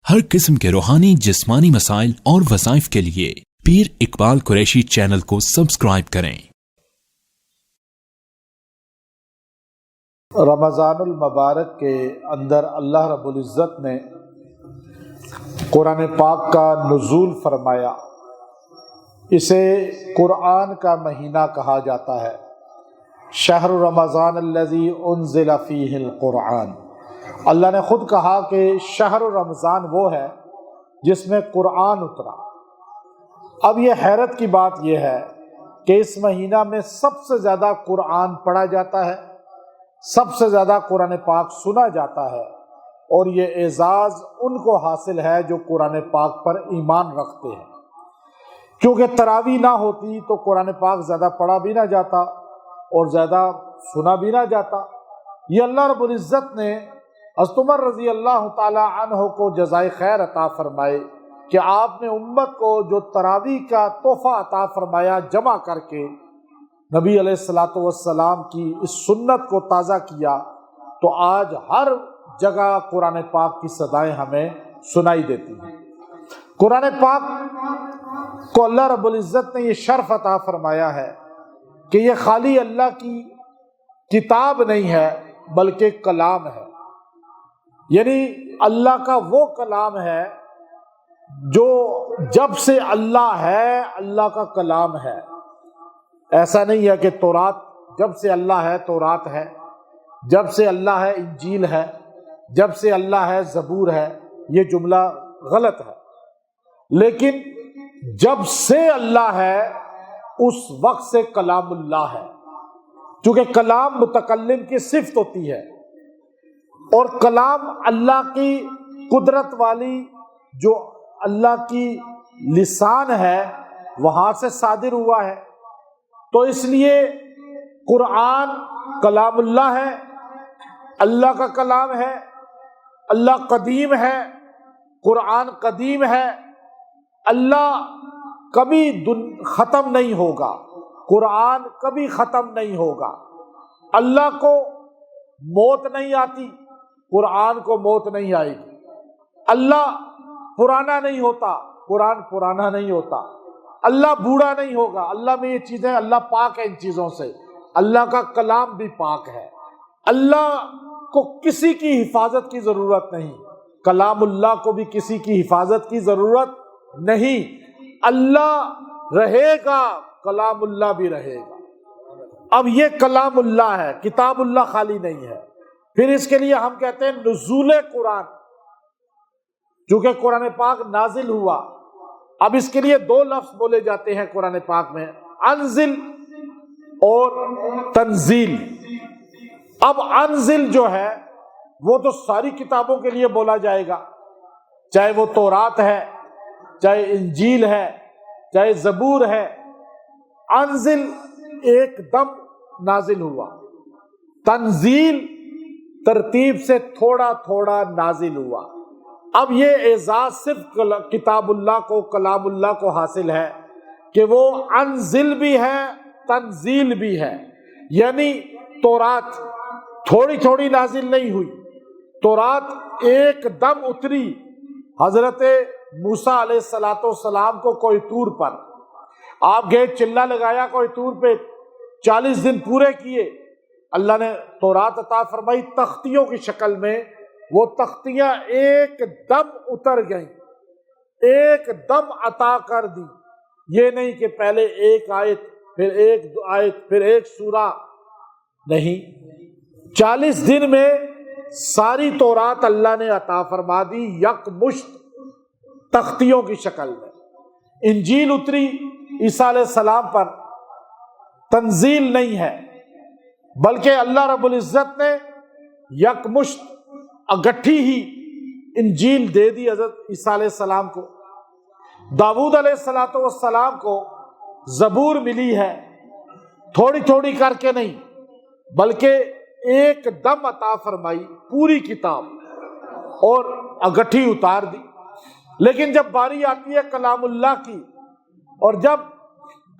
ہر قسم کے روحانی جسمانی مسائل اور وظائف کے لیے پیر اقبال قریشی چینل کو سبسکرائب کریں۔ رمضان المبارک کے اندر اللہ رب العزت نے قرآن پاک کا نزول فرمایا۔ اسے قرآن کا مہینہ کہا جاتا ہے۔ شہر رمضان الذی انزل فیہ القرآن، اللہ نے خود کہا کہ شہر رمضان وہ ہے جس میں قرآن اترا۔ اب یہ حیرت کی بات یہ ہے کہ اس مہینہ میں سب سے زیادہ قرآن پڑھا جاتا ہے، سب سے زیادہ قرآن پاک سنا جاتا ہے، اور یہ اعزاز ان کو حاصل ہے جو قرآن پاک پر ایمان رکھتے ہیں، کیونکہ تراویح نہ ہوتی تو قرآن پاک زیادہ پڑھا بھی نہ جاتا اور زیادہ سنا بھی نہ جاتا۔ یہ اللہ رب العزت نے حضرت عمر رضی اللہ تعالی عنہ کو جزائے خیر عطا فرمائے کہ آپ نے امت کو جو تراویح کا تحفہ عطا فرمایا جمع کر کے نبی علیہ الصلوۃ والسلام کی اس سنت کو تازہ کیا، تو آج ہر جگہ قرآن پاک کی صدائیں ہمیں سنائی دیتی ہیں۔ قرآن پاک کو اللہ رب العزت نے یہ شرف عطا فرمایا ہے کہ یہ خالی اللہ کی کتاب نہیں ہے بلکہ کلام ہے، یعنی اللہ کا وہ کلام ہے جو جب سے اللہ ہے اللہ کا کلام ہے۔ ایسا نہیں ہے کہ تورات جب سے اللہ ہے تورات ہے، جب سے اللہ ہے انجیل ہے، جب سے اللہ ہے زبور ہے، یہ جملہ غلط ہے، لیکن جب سے اللہ ہے اس وقت سے کلام اللہ ہے، چونکہ کلام متکلم کی صفت ہوتی ہے، اور کلام اللہ کی قدرت والی جو اللہ کی لسان ہے وہاں سے صادر ہوا ہے، تو اس لیے قرآن کلام اللہ ہے، اللہ کا کلام ہے، اللہ قدیم ہے، قرآن قدیم ہے، اللہ کبھی ختم نہیں ہوگا، قرآن کبھی ختم نہیں ہوگا، اللہ کو موت نہیں آتی، قرآن کو موت نہیں آئے گی، اللہ پرانا نہیں ہوتا، قرآن پرانا نہیں ہوتا، اللہ بوڑھا نہیں ہوگا، اللہ میں یہ چیزیں، اللہ پاک ہے ان چیزوں سے، اللہ کا کلام بھی پاک ہے، اللہ کو کسی کی حفاظت کی ضرورت نہیں، کلام اللہ کو بھی کسی کی حفاظت کی ضرورت نہیں، اللہ رہے گا کلام اللہ بھی رہے گا۔ اب یہ کلام اللہ ہے، کتاب اللہ خالی نہیں ہے۔ پھر اس کے لیے ہم کہتے ہیں نزول قرآن، چونکہ قرآن پاک نازل ہوا۔ اب اس کے لیے دو لفظ بولے جاتے ہیں قرآن پاک میں، انزل اور تنزیل۔ اب انزل جو ہے وہ تو ساری کتابوں کے لیے بولا جائے گا، چاہے وہ تورات ہے، چاہے انجیل ہے، چاہے زبور ہے۔ انزل ایک دم نازل ہوا، تنزیل ترتیب سے تھوڑا تھوڑا نازل ہوا۔ اب یہ اعزاز صرف کتاب اللہ کو، کلام اللہ کو حاصل ہے کہ وہ انزل بھی ہے تنزیل بھی ہے، یعنی تورات تھوڑی تھوڑی نازل نہیں ہوئی، تورات ایک دم اتری حضرت موسیٰ علیہ السلام کو کوئی طور پر، آپ گئے چلہ لگایا کوئی طور پہ، 40 دن پورے کیے، اللہ نے تورات عطا فرمائی تختیوں کی شکل میں، وہ تختیاں ایک دم اتر گئیں، ایک دم عطا کر دی، یہ نہیں کہ پہلے ایک آیت پھر ایک آیت پھر ایک سورہ، نہیں، 40 دن میں ساری تورات اللہ نے عطا فرما دی یکمشت تختیوں کی شکل میں۔ انجیل اتری عیسیٰ علیہ السلام پر، تنزیل نہیں ہے، بلکہ اللہ رب العزت نے یکمشت اگٹھی ہی انجیل دے دی حضرت عیسیٰ علیہ السلام کو۔ داؤد علیہ السلام کو زبور ملی ہے، تھوڑی تھوڑی کر کے نہیں بلکہ ایک دم عطا فرمائی پوری کتاب اور اگٹھی اتار دی۔ لیکن جب باری آتی ہے کلام اللہ کی، اور جب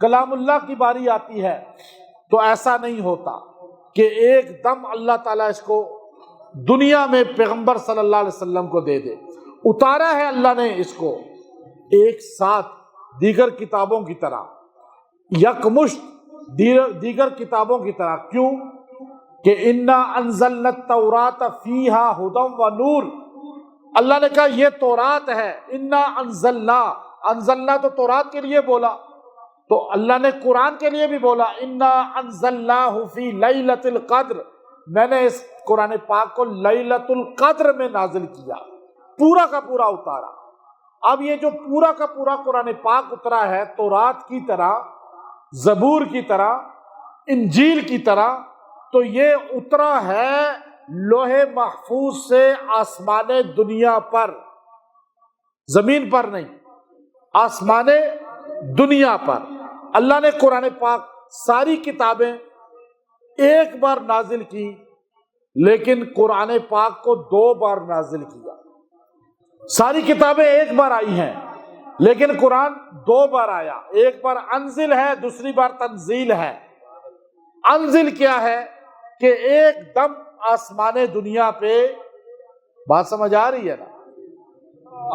کلام اللہ کی باری آتی ہے تو ایسا نہیں ہوتا کہ ایک دم اللہ تعالیٰ اس کو دنیا میں پیغمبر صلی اللہ علیہ وسلم کو دے دے، اتارا ہے اللہ نے اس کو ایک ساتھ دیگر کتابوں کی طرح، یکمشت دیگر کتابوں کی طرح۔ کیوں کہ انا انزلنا التوراۃ فیہا ھدی و نور، اللہ نے کہا یہ تورات ہے، انا انزلنا تو تورات کے لیے بولا، تو اللہ نے قرآن کے لیے بھی بولا انا انزلناہ فی لیلۃ القدر، میں نے اس قرآن پاک کو لیلۃ القدر میں نازل کیا، پورا کا پورا اتارا۔ اب یہ جو پورا کا پورا قرآن پاک اترا ہے تورات کی طرح، زبور کی طرح، انجیل کی طرح، تو یہ اترا ہے لوح محفوظ سے آسمان دنیا پر، زمین پر نہیں، آسمان دنیا پر۔ اللہ نے قرآن پاک ساری کتابیں ایک بار نازل کی، لیکن قرآن پاک کو 2 بار نازل کیا۔ ساری کتابیں ایک بار آئی ہیں، لیکن قرآن 2 بار آیا، ایک بار انزل ہے، دوسری بار تنزیل ہے۔ انزل کیا ہے کہ ایک دم آسمان دنیا پہ، بات سمجھ آ رہی ہے نا؟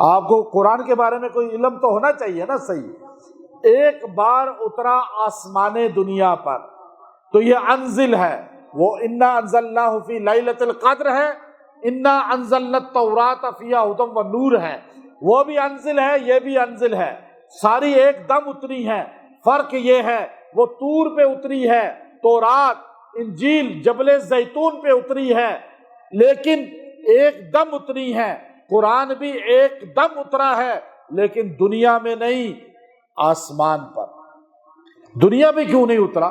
آپ کو قرآن کے بارے میں کوئی علم تو ہونا چاہیے نا، صحیح، ایک بار اترا آسمان دنیا پر، تو یہ انزل ہے۔ وہ انا انزلناہ فی لیلۃ القدر ہے، انا انزلنا التوراۃ فیہا ھدی و نور ہے، وہ بھی انزل ہے، یہ بھی انزل ہے، ساری ایک دم اتری ہیں۔ فرق یہ ہے وہ طور پہ اتری ہے، تورات انجیل جبل زیتون پہ اتری ہے، لیکن ایک دم اتری ہیں۔ قرآن بھی ایک دم اترا ہے، لیکن دنیا میں نہیں، آسمان پر۔ دنیا میں کیوں نہیں اترا؟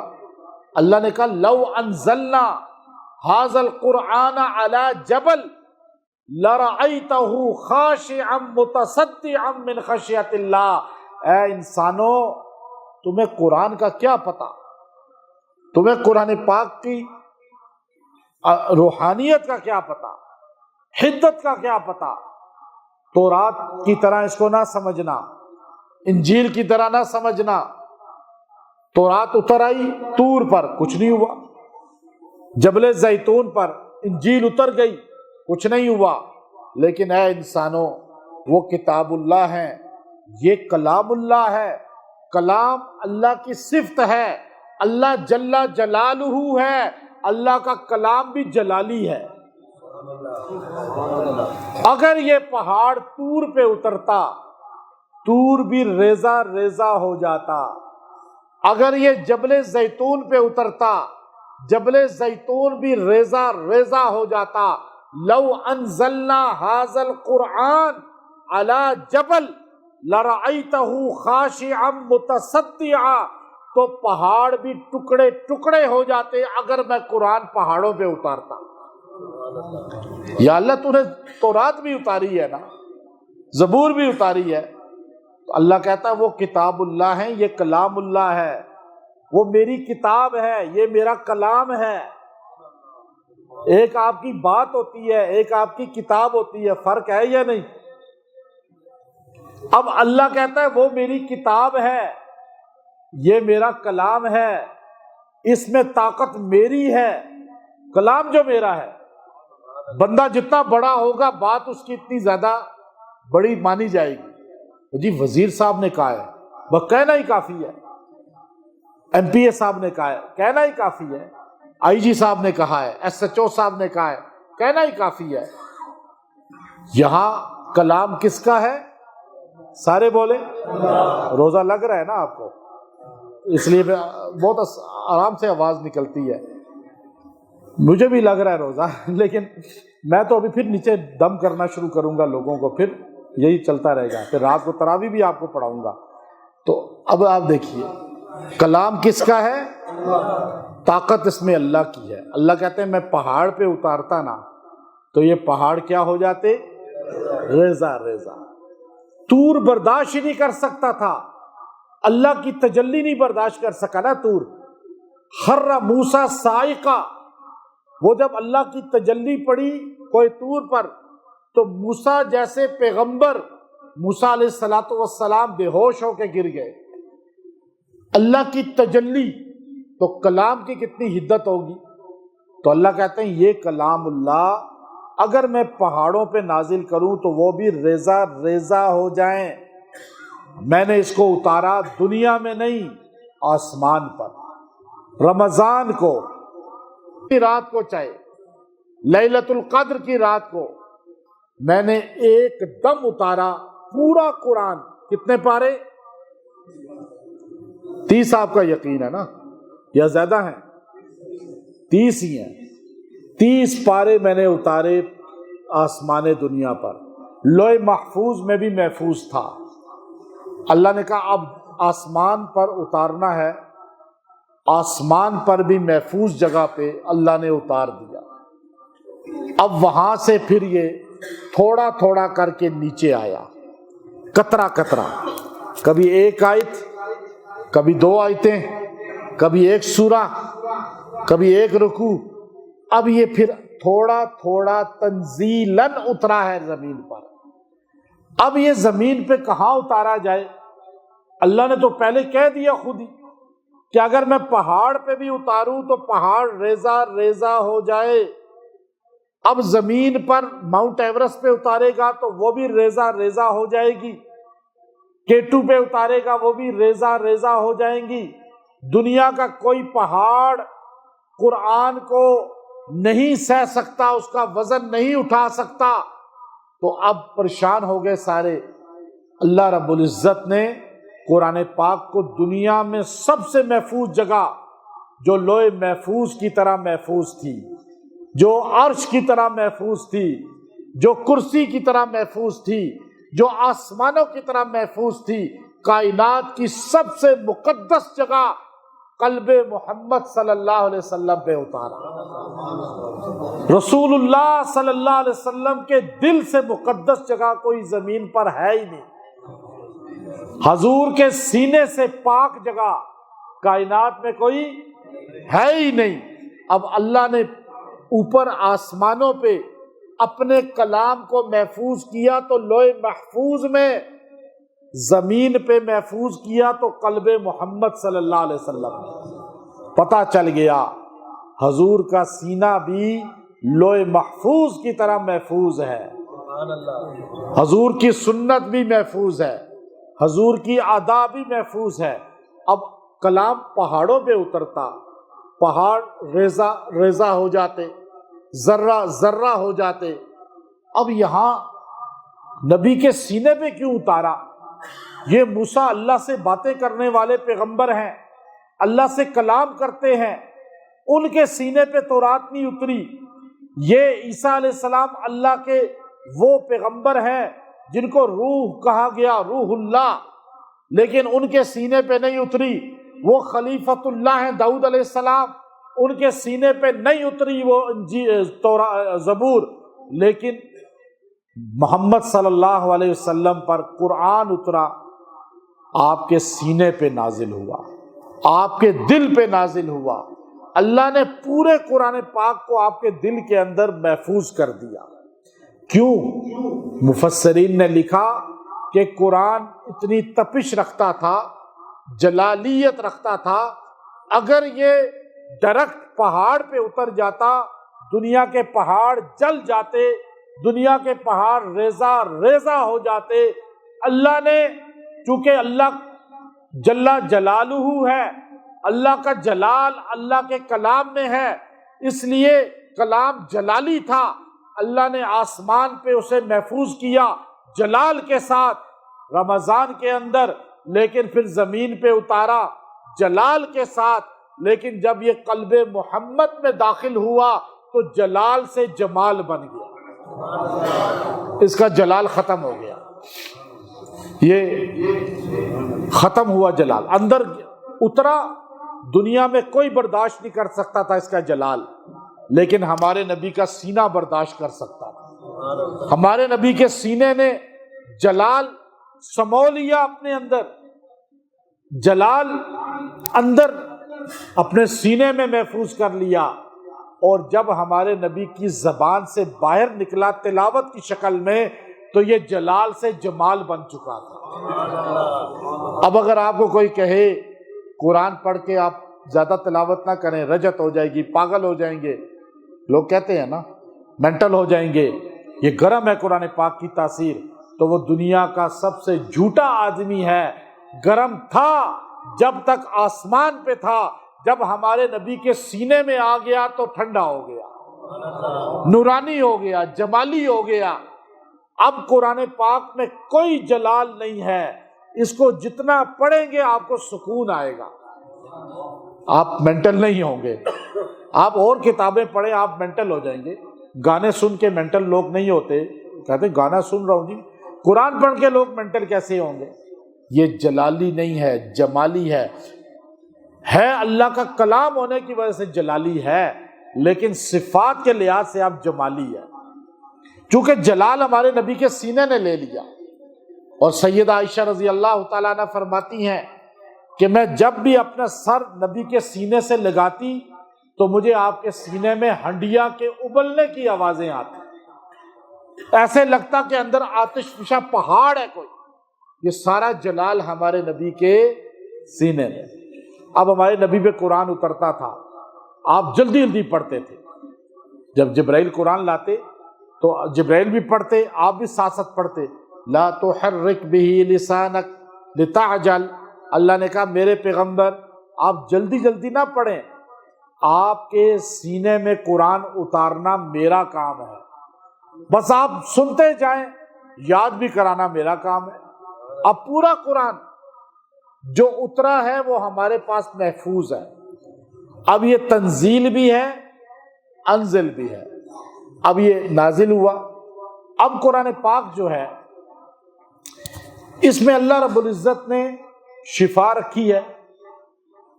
اللہ نے کہا لو انزلنا ھذا القرآن علی جبل لرأیتہ خاشعا متصدعا من خشیۃ اللہ۔ اے انسانوں، تمہیں قرآن کا کیا پتا؟ تمہیں قرآن پاک کی روحانیت کا کیا پتا؟ حدت کا کیا پتا؟ تورات کی طرح اس کو نہ سمجھنا، انجیل کی طرح نہ سمجھنا۔ تورات اتر آئی طور پر، کچھ نہیں ہوا، جبل زیتون پر انجیل اتر گئی، کچھ نہیں ہوا، لیکن اے انسانوں، وہ کتاب اللہ ہے، یہ کلام اللہ ہے، کلام اللہ کی صفت ہے، اللہ جل جلالہ ہے، اللہ کا کلام بھی جلالی ہے۔ اگر یہ پہاڑ طور پہ اترتا، طور بھی ریزہ ریزہ ہو جاتا۔ اگر یہ جبل زیتون پہ اترتا، جبل زیتون بھی ریزہ ریزہ ہو جاتا۔ لو انزلنا ھذا القرآن علی جبل لرأیتہ خاشعا متصدعا، تو پہاڑ بھی ٹکڑے ٹکڑے ہو جاتے اگر میں قرآن پہاڑوں پہ اتارتا۔ یا اللہ تو نے تورات بھی اتاری ہے نا، زبور بھی اتاری ہے، تو اللہ کہتا ہے وہ کتاب اللہ ہے، یہ کلام اللہ ہے، وہ میری کتاب ہے، یہ میرا کلام ہے۔ ایک آپ کی بات ہوتی ہے، ایک آپ کی کتاب ہوتی ہے، فرق ہے یا نہیں؟ اب اللہ کہتا ہے وہ میری کتاب ہے، یہ میرا کلام ہے، اس میں طاقت میری ہے، کلام جو میرا ہے۔ بندہ جتنا بڑا ہوگا بات اس کی اتنی زیادہ بڑی مانی جائے گی۔ جی وزیر صاحب نے کہا ہے، بس کہنا ہی کافی ہے، ایم پی اے صاحب نے کہا ہے، کہنا ہی کافی ہے، آئی جی صاحب نے کہا ہے، ایس ایچ او صاحب نے کہا ہے، کہنا ہی کافی ہے۔ یہاں کلام کس کا ہے؟ سارے بولے، روزہ لگ رہا ہے نا آپ کو، اس لیے بہت آرام سے آواز نکلتی ہے، مجھے بھی لگ رہا ہے روزہ، لیکن میں تو ابھی پھر نیچے دم کرنا شروع کروں گا لوگوں کو، پھر یہی چلتا رہے گا، پھر رات کو تراویح بھی آپ کو پڑھاؤں گا۔ تو اب آپ دیکھیے کلام کس کا ہے؟ طاقت اس میں اللہ کی ہے۔ اللہ کہتے ہیں میں پہاڑ پہ اتارتا نا تو یہ پہاڑ کیا ہو جاتے؟ ریزہ ریزہ۔ طور برداشت ہی نہیں کر سکتا تھا، اللہ کی تجلی نہیں برداشت کر سکا نا طور۔ خر موسیٰ صاعقہ، وہ جب اللہ کی تجلی پڑی کوئی طور پر تو موسیٰ جیسے پیغمبر، موسیٰ علیہ السلام بے ہوش ہو کے گر گئے۔ اللہ کی تجلی تو کلام کی کتنی حدت ہوگی؟ تو اللہ کہتے ہیں یہ کلام اللہ اگر میں پہاڑوں پہ نازل کروں تو وہ بھی ریزہ ریزہ ہو جائیں۔ میں نے اس کو اتارا دنیا میں نہیں، آسمان پر۔ رمضان کو کی رات کو، چاہے لیلۃ القدر کی رات کو، میں نے ایک دم اتارا پورا قرآن۔ کتنے پارے؟ 30 آپ کا یقین ہے نا، یا زیادہ ہیں؟ 30 ہی ہیں۔ 30 پارے میں نے اتارے آسمان دنیا پر۔ لوح محفوظ میں بھی محفوظ تھا۔ اللہ نے کہا اب آسمان پر اتارنا ہے، آسمان پر بھی محفوظ جگہ پہ اللہ نے اتار دیا۔ اب وہاں سے پھر یہ تھوڑا تھوڑا کر کے نیچے آیا، قطرہ قطرہ، کبھی ایک آیت، کبھی 2 آیتیں، کبھی ایک سورہ، کبھی ایک رکوع۔ اب یہ پھر تھوڑا تھوڑا تنزیلاً اترا ہے زمین پر۔ اب یہ زمین پہ کہاں اتارا جائے؟ اللہ نے تو پہلے کہہ دیا خود ہی کہ اگر میں پہاڑ پہ بھی اتاروں تو پہاڑ ریزہ ریزہ ہو جائے۔ اب زمین پر ماؤنٹ ایورسٹ پہ اتارے گا تو وہ بھی ریزہ ریزہ ہو جائے گی، K2 پہ اتارے گا وہ بھی ریزہ ریزہ ہو جائیں گی۔ دنیا کا کوئی پہاڑ قرآن کو نہیں سہ سکتا، اس کا وزن نہیں اٹھا سکتا۔ تو اب پریشان ہو گئے سارے۔ اللہ رب العزت نے قرآن پاک کو دنیا میں سب سے محفوظ جگہ، جو لوح محفوظ کی طرح محفوظ تھی، جو عرش کی طرح محفوظ تھی، جو کرسی کی طرح محفوظ تھی، جو آسمانوں کی طرح محفوظ تھی، کائنات کی سب سے مقدس جگہ قلب محمد صلی اللہ علیہ وسلم پہ اتارا۔ رسول اللہ صلی اللہ علیہ وسلم کے دل سے مقدس جگہ کوئی زمین پر ہے ہی نہیں۔ حضور کے سینے سے پاک جگہ کائنات میں کوئی ہے ہی نہیں۔ اب اللہ نے اوپر آسمانوں پہ اپنے کلام کو محفوظ کیا تو لوح محفوظ میں، زمین پہ محفوظ کیا تو قلب محمد صلی اللہ علیہ وسلم میں۔ پتہ چل گیا حضور کا سینہ بھی لوح محفوظ کی طرح محفوظ ہے، حضور کی سنت بھی محفوظ ہے، حضور کی ادا بھی محفوظ ہے۔ اب کلام پہاڑوں پہ اترتا، پہاڑ ریزہ ریزہ ہو جاتے، ذرہ ذرہ ہو جاتے۔ اب یہاں نبی کے سینے پہ کیوں اتارا؟ یہ موسیٰ اللہ سے باتیں کرنے والے پیغمبر ہیں، اللہ سے کلام کرتے ہیں، ان کے سینے پہ تورات نہیں اتری۔ یہ عیسیٰ علیہ السلام اللہ کے وہ پیغمبر ہیں جن کو روح کہا گیا، روح اللہ، لیکن ان کے سینے پہ نہیں اتری۔ وہ خلیفۃ اللہ ہیں داؤد علیہ السلام، ان کے سینے پہ نہیں اتری وہ زبور، لیکن محمد صلی اللہ علیہ وسلم پر قرآن اترا، آپ کے سینے پہ نازل ہوا، آپ کے دل پہ نازل ہوا۔ اللہ نے پورے قرآن پاک کو آپ کے دل کے اندر محفوظ کر دیا۔ کیوں؟ مفسرین نے لکھا کہ قرآن اتنی تپش رکھتا تھا، جلالیت رکھتا تھا، اگر یہ ڈائریکٹ پہاڑ پہ اتر جاتا، دنیا کے پہاڑ جل جاتے، دنیا کے پہاڑ ریزہ ریزہ ہو جاتے۔ اللہ نے، چونکہ اللہ جل جلالہ ہے، اللہ کا جلال اللہ کے کلام میں ہے، اس لیے کلام جلالی تھا، اللہ نے آسمان پہ اسے محفوظ کیا جلال کے ساتھ رمضان کے اندر، لیکن پھر زمین پہ اتارا جلال کے ساتھ۔ لیکن جب یہ قلب محمد میں داخل ہوا تو جلال سے جمال بن گیا، اس کا جلال ختم ہو گیا، یہ ختم ہوا جلال، اندر اترا۔ دنیا میں کوئی برداشت نہیں کر سکتا تھا اس کا جلال، لیکن ہمارے نبی کا سینہ برداشت کر سکتا تھا۔ ہمارے نبی کے سینے نے جلال سمو لیا اپنے اندر، جلال اندر اپنے سینے میں محفوظ کر لیا، اور جب ہمارے نبی کی زبان سے باہر نکلا تلاوت کی شکل میں تو یہ جلال سے جمال بن چکا تھا۔ اب اگر آپ کو کوئی کہے قرآن پڑھ کے آپ زیادہ تلاوت نہ کریں، رجت ہو جائے گی، پاگل ہو جائیں گے، لوگ کہتے ہیں نا، مینٹل ہو جائیں گے. یہ گرم ہے قرآن پاک کی تاثیر. تو وہ دنیا کا سب سے جھوٹا آدمی ہے. گرم تھا جب تک آسمان پہ تھا، جب ہمارے نبی کے سینے میں آ گیا تو ٹھنڈا ہو گیا، نورانی ہو گیا، جمالی ہو گیا. اب قرآن پاک میں کوئی جلال نہیں ہے. اس کو جتنا پڑھیں گے آپ کو سکون آئے گا، آپ مینٹل نہیں ہوں گے. آپ اور کتابیں پڑھیں آپ مینٹل ہو جائیں گے. گانے سن کے مینٹل لوگ نہیں ہوتے. کہتے گانا سن رہا ہوں جی، قرآن پڑھ کے لوگ مینٹل کیسے ہوں گے؟ یہ جلالی نہیں ہے، جمالی ہے. اللہ کا کلام ہونے کی وجہ سے جلالی ہے، لیکن صفات کے لحاظ سے آپ جمالی ہے. چونکہ جلال ہمارے نبی کے سینے نے لے لیا. اور سیدہ عائشہ رضی اللہ تعالیٰ عنہ فرماتی ہیں کہ میں جب بھی اپنا سر نبی کے سینے سے لگاتی تو مجھے آپ کے سینے میں ہنڈیا کے ابلنے کی آوازیں آتی، ایسے لگتا کہ اندر آتش فشاں پہاڑ ہے کوئی. یہ سارا جلال ہمارے نبی کے سینے میں. اب ہمارے نبی پہ قرآن اترتا تھا، آپ جلدی جلدی پڑھتے تھے. جب جبرائیل قرآن لاتے تو جبرائیل بھی پڑھتے، آپ بھی ساتھ ساتھ پڑھتے. لا تحرک بہ لسانک لتعجل. اللہ نے کہا میرے پیغمبر آپ جلدی جلدی نہ پڑھیں، آپ کے سینے میں قرآن اتارنا میرا کام ہے. بس آپ سنتے جائیں، یاد بھی کرانا میرا کام ہے. اب پورا قرآن جو اترا ہے وہ ہمارے پاس محفوظ ہے. اب یہ تنزیل بھی ہے، انزل بھی ہے. اب یہ نازل ہوا. اب قرآن پاک جو ہے اس میں اللہ رب العزت نے شفا رکھی ہے،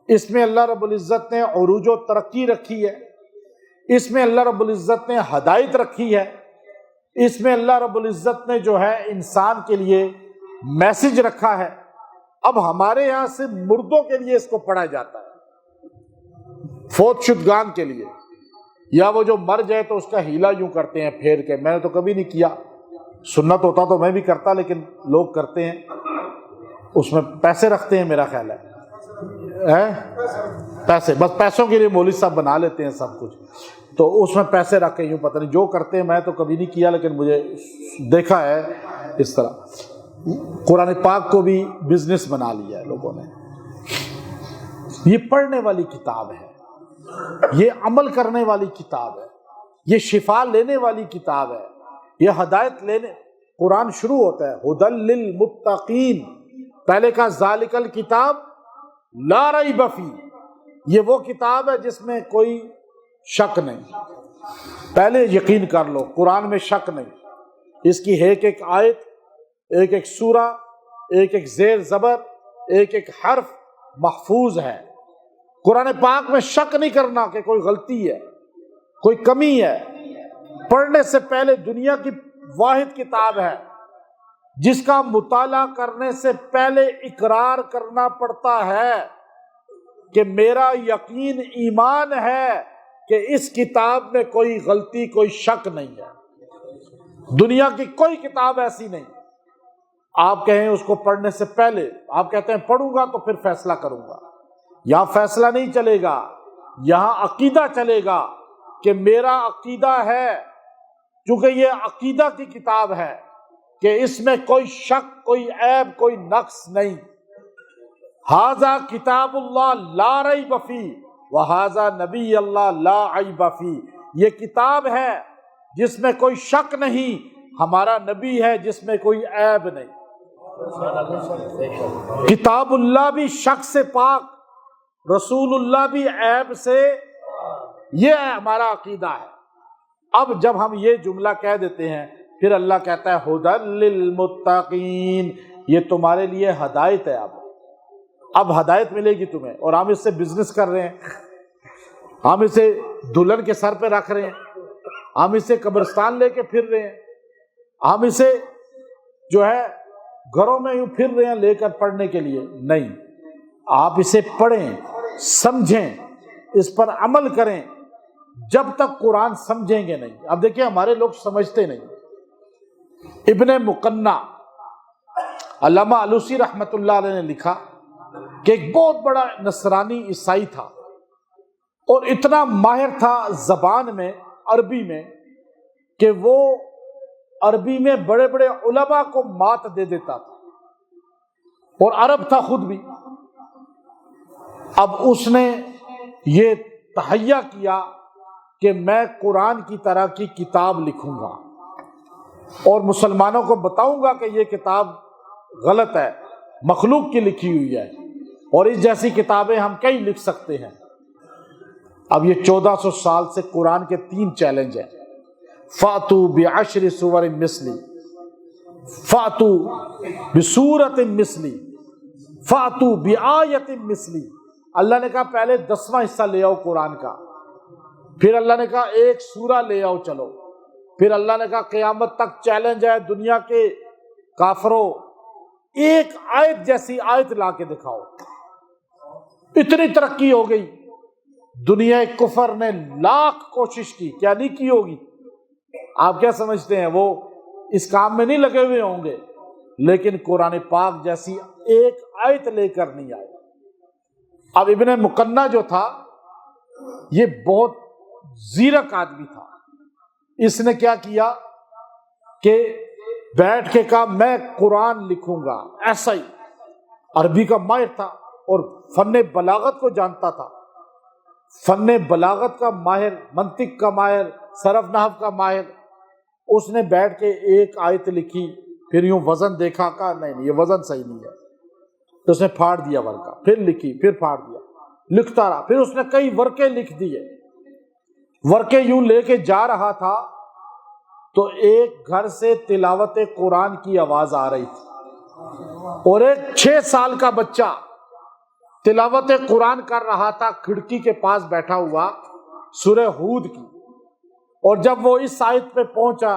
اس میں اللہ رب العزت نے عروج و ترقی رکھی ہے، اس میں اللہ رب العزت نے ہدایت رکھی ہے، اس میں اللہ رب العزت نے جو ہے انسان کے لیے میسج رکھا ہے. اب ہمارے یہاں سے مردوں کے لیے اس کو پڑھا جاتا ہے، فوت شدگان کے لیے، یا وہ جو مر جائے تو اس کا ہیلا یوں کرتے ہیں پھیر کے. میں نے تو کبھی نہیں کیا، سنت ہوتا تو میں بھی کرتا، لیکن لوگ کرتے ہیں. اس میں پیسے رکھتے ہیں میرا خیال ہے، پیسے، بس پیسوں کے لیے مولوی صاحب بنا لیتے ہیں سب کچھ. تو اس میں پیسے رکھ کے یوں، پتہ نہیں جو کرتے ہیں. میں تو کبھی نہیں کیا لیکن مجھے دیکھا ہے اس طرح. قرآن پاک کو بھی بزنس بنا لیا ہے لوگوں نے. یہ پڑھنے والی کتاب ہے، یہ عمل کرنے والی کتاب ہے، یہ شفا لینے والی کتاب ہے، یہ ہدایت لینے. قرآن شروع ہوتا ہے ہدی للمتقین. پہلے کا ذالک الکتاب لا ریب فیہ، یہ وہ کتاب ہے جس میں کوئی شک نہیں. پہلے یقین کر لو قرآن میں شک نہیں. اس کی ایک ایک آیت، ایک ایک سورہ، ایک ایک زیر زبر، ایک ایک حرف محفوظ ہے. قرآن پاک میں شک نہیں کرنا کہ کوئی غلطی ہے، کوئی کمی ہے. پڑھنے سے پہلے دنیا کی واحد کتاب ہے جس کا مطالعہ کرنے سے پہلے اقرار کرنا پڑتا ہے کہ میرا یقین ایمان ہے کہ اس کتاب میں کوئی غلطی، کوئی شک نہیں ہے. دنیا کی کوئی کتاب ایسی نہیں. آپ کہیں اس کو پڑھنے سے پہلے، آپ کہتے ہیں پڑھوں گا تو پھر فیصلہ کروں گا. یہاں فیصلہ نہیں چلے گا، یہاں عقیدہ چلے گا کہ میرا عقیدہ ہے، چونکہ یہ عقیدہ کی کتاب ہے کہ اس میں کوئی شک، کوئی عیب، کوئی نقص نہیں. ھذا کتاب اللہ لا ریب فیہ وھذا نبی اللہ لا عیب فیہ. یہ کتاب ہے جس میں کوئی شک نہیں، ہمارا نبی ہے جس میں کوئی عیب نہیں. کتاب اللہ بھی شک سے پاک، رسول اللہ بھی عیب سے. یہ ہمارا عقیدہ ہے. اب جب ہم یہ جملہ کہہ دیتے ہیں پھر اللہ کہتا ہے ھدی للمتقین، یہ تمہارے لیے ہدایت ہے. اب ہدایت ملے گی تمہیں. اور ہم اس سے بزنس کر رہے ہیں، ہم اسے دلہن کے سر پہ رکھ رہے ہیں، ہم اسے قبرستان لے کے پھر رہے ہیں، ہم اسے جو ہے گھروں میں یوں پھر رہے ہیں لے کر پڑھنے کے لیے. نہیں، آپ اسے پڑھیں، سمجھیں، اس پر عمل کریں. جب تک قرآن سمجھیں گے نہیں. اب دیکھیں ہمارے لوگ سمجھتے نہیں. ابن مقنع، علامہ علوسی رحمۃ اللہ علیہ نے لکھا کہ ایک بہت بڑا نصرانی عیسائی تھا اور اتنا ماہر تھا زبان میں، عربی میں، کہ وہ عربی میں بڑے بڑے علماء کو مات دے دیتا تھا، اور عرب تھا خود بھی۔ اب اس نے یہ تہیہ کیا کہ میں قرآن کی طرح کی کتاب لکھوں گا اور مسلمانوں کو بتاؤں گا کہ یہ کتاب غلط ہے، مخلوق کی لکھی ہوئی ہے، اور اس جیسی کتابیں ہم کئی لکھ سکتے ہیں۔ اب یہ 1400 سال سے قرآن کے 3 چیلنج ہیں: فَأْتُوا بِعَشْرِ سُوَرٍ مِثْلِي، فَأْتُوا بِسُورَةٍ مِثْلِي، فَأْتُوا بِآیَةٍ مِثْلِي۔ اللہ نے کہا پہلے 10واں حصہ لے آؤ قرآن کا، پھر اللہ نے کہا ایک سورہ لے آؤ چلو، پھر اللہ نے کہا قیامت تک چیلنج ہے دنیا کے کافروں، ایک آیت جیسی آیت لا کے دکھاؤ۔ اتنی ترقی ہو گئی، دنیا کفر نے لاکھ کوشش کی، کیا نہیں کی ہوگی؟ آپ کیا سمجھتے ہیں وہ اس کام میں نہیں لگے ہوئے ہوں گے؟ لیکن قرآن پاک جیسی ایک آیت لے کر نہیں آئے۔ اب ابن مقنع جو تھا یہ بہت زیرک آدمی تھا، اس نے کیا کیا کہ بیٹھ کے کہا میں قرآن لکھوں گا، ایسا ہی۔ عربی کا ماہر تھا اور فن بلاغت کو جانتا تھا، فن بلاغت کا ماہر، منطق کا ماہر، صرف نحو کا ماہر۔ اس نے بیٹھ کے ایک آیت لکھی، پھر یوں وزن دیکھا، کہا نہیں یہ وزن صحیح نہیں ہے، تو اس نے پھاڑ دیا ورقہ، پھر لکھی، پھر پھاڑ دیا، لکھتا رہا، پھر اس نے کئی ورقے لکھ دیے۔ ورقے یوں لے کے جا رہا تھا تو ایک گھر سے تلاوت قرآن کی آواز آ رہی تھی، اور ایک 6 سال کا بچہ تلاوت قرآن کر رہا تھا کھڑکی کے پاس بیٹھا ہوا، سورہ ہود کی۔ اور جب وہ اس آیت پہ پہنچا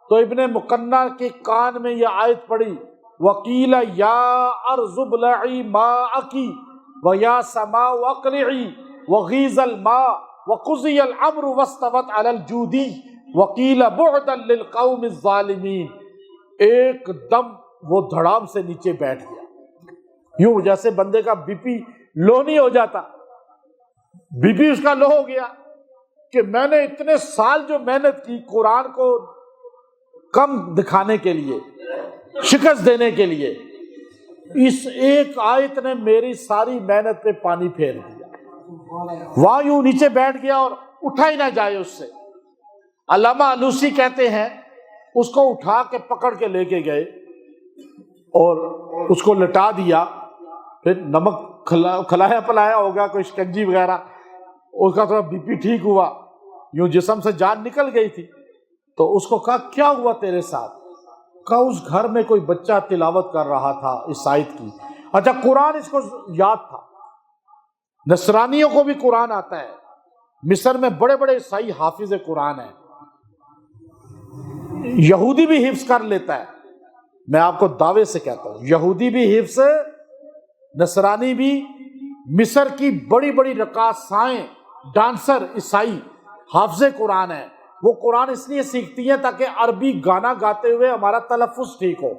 تو ابن مقنع کے کان میں یہ آیت پڑی: وَقِيلَ يَا أَرْضُ ابْلَعِي مَاءَكِ وَيَا سَمَاءُ أَقْلِعِي وَغِيضَ الْمَاءُ وَقُضِيَ الْأَمْرُ وَاسْتَوَتْ عَلَى الْجُودِيِّ وَقِيلَ بُعْدًا لِلْقَوْمِ الظَّالِمِينَ۔ ایک دم وہ دھڑام سے نیچے بیٹھ گیا، یوں جیسے بندے کا بی پی لو نہیں ہو جاتا، بی پی اس کا لو ہو گیا کہ میں نے اتنے سال جو محنت کی قرآن کو کم دکھانے کے لیے، شکست دینے کے لیے، اس ایک آیت نے میری ساری محنت پہ پانی پھیر دیا۔ وہاں یوں نیچے بیٹھ گیا اور اٹھا ہی نہ جائے اس سے۔ علامہ علوسی کہتے ہیں اس کو اٹھا کے پکڑ کے لے کے گئے اور اس کو لٹا دیا، پھر نمک کھلایا پلایا ہوگا، کوئی شکنجی وغیرہ، اس کا تھوڑا بی پی ٹھیک ہوا، یوں جسم سے جان نکل گئی تھی۔ تو اس کو کہا کیا ہوا تیرے ساتھ؟ کہا اس گھر میں کوئی بچہ تلاوت کر رہا تھا اس آیت کی۔ اچھا قرآن اس کو یاد تھا، نصرانیوں کو بھی قرآن آتا ہے، مصر میں بڑے بڑے عیسائی حافظ قرآن ہیں، یہودی بھی حفظ کر لیتا ہے، میں آپ کو دعوے سے کہتا ہوں یہودی بھی حفظ، نصرانی بھی، مصر کی بڑی بڑی رقاصائیں، ڈانسر عیسائی حافظ قرآن ہیں۔ وہ قرآن اس لیے سیکھتی ہیں تاکہ عربی گانا گاتے ہوئے ہمارا تلفظ ٹھیک ہو۔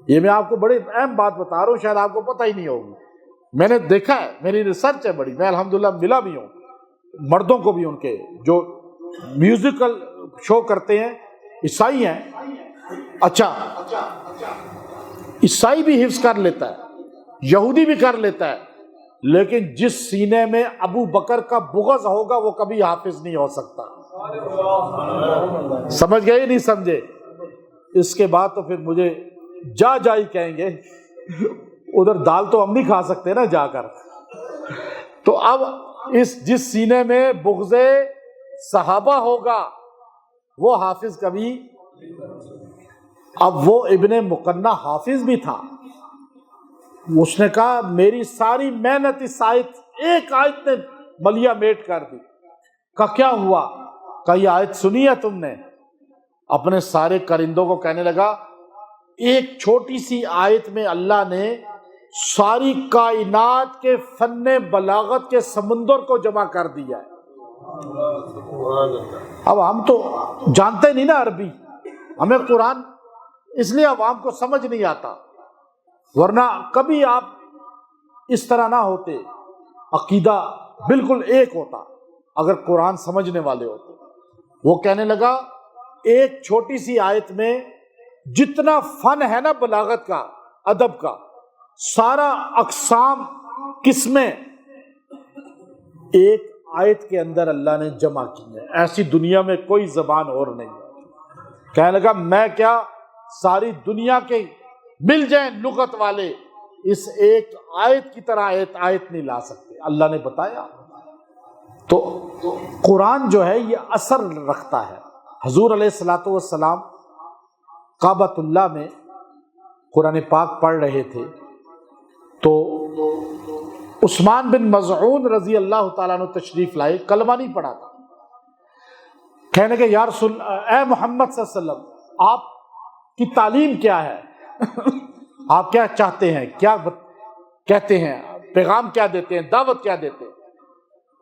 یہ میں آپ کو بڑی اہم بات بتا رہا ہوں، شاید آپ کو پتہ ہی نہیں ہوگی، میں نے دیکھا ہے، میری ریسرچ ہے بڑی، میں الحمدللہ ملا بھی ہوں مردوں کو بھی، ان کے جو میوزیکل شو کرتے ہیں عیسائی ہیں۔ اچھا عیسائی بھی حفظ کر لیتا ہے، یہودی بھی کر لیتا ہے، لیکن جس سینے میں ابو بکر کا بغض ہوگا وہ کبھی حافظ نہیں ہو سکتا۔ سمجھ گئے نہیں سمجھے؟ اس کے بعد تو پھر مجھے جا ہی کہیں گے، ادھر دال تو ہم نہیں کھا سکتے نا جا کر۔ تو اب جس سینے میں بغض صحابہ ہوگا وہ حافظ کبھی، اب وہ ابن مقنع حافظ بھی تھا، اس نے کہا میری ساری محنت اس آیت، ایک آیت نے ملیا میٹ کر دی۔ کہا کیا ہوا؟ کہا یہ آیت سنی ہے تم نے؟ اپنے سارے کرندوں کو کہنے لگا ایک چھوٹی سی آیت میں اللہ نے ساری کائنات کے فن بلاغت کے سمندر کو جمع کر دیا ہے۔ اب ہم تو جانتے نہیں نا عربی، ہمیں قرآن اس لیے عوام کو سمجھ نہیں آتا، ورنہ کبھی آپ اس طرح نہ ہوتے، عقیدہ بالکل ایک ہوتا اگر قرآن سمجھنے والے ہوتے۔ وہ کہنے لگا ایک چھوٹی سی آیت میں جتنا فن ہے نا بلاغت کا، ادب کا، سارا اقسام قسمیں ایک آیت کے اندر اللہ نے جمع کی ہے، ایسی دنیا میں کوئی زبان اور نہیں ہے۔ کہنے لگا میں کیا ساری دنیا کے مل جائیں لغت والے اس ایک آیت کی طرح آیت نہیں لا سکتے، اللہ نے بتایا۔ تو قرآن جو ہے یہ اثر رکھتا ہے۔ حضور علیہ الصلوۃ والسلام کعبۃ اللہ میں قرآن پاک پڑھ رہے تھے تو عثمان بن مظعون رضی اللہ تعالیٰ عنہ تشریف لائے، کلمہ نہیں پڑھا تھا۔ کہنے کہ یا رسول اے محمد صلی اللہ علیہ وسلم آپ کی تعلیم کیا ہے؟ آپ کیا چاہتے ہیں، کیا کہتے ہیں، پیغام کیا دیتے ہیں، دعوت کیا دیتے ہیں؟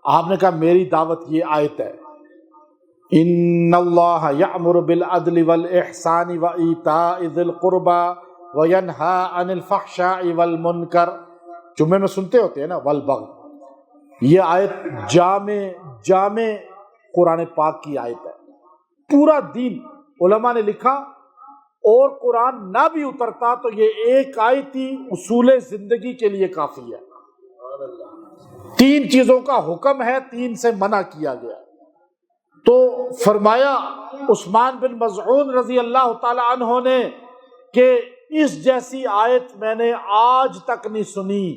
آپ نے کہا میری دعوت یہ آیت ہے، ان اللہ یأمر بالعدل والاحسان وایتاء ذی القربى وینہی عن الفحشاء والمنکر، جمعے میں سنتے ہوتے ہیں نا، والبغی، یہ آیت جامع قرآن پاک کی آیت ہے۔ پورا دین علماء نے لکھا اور قرآن نہ بھی اترتا تو یہ ایک آیت ہی اصول زندگی کے لیے کافی ہے۔ 3 چیزوں کا حکم ہے، 3 سے منع کیا گیا۔ تو فرمایا عثمان بن مظعون رضی اللہ تعالی عنہ نے کہ اس جیسی آیت میں نے آج تک نہیں سنی،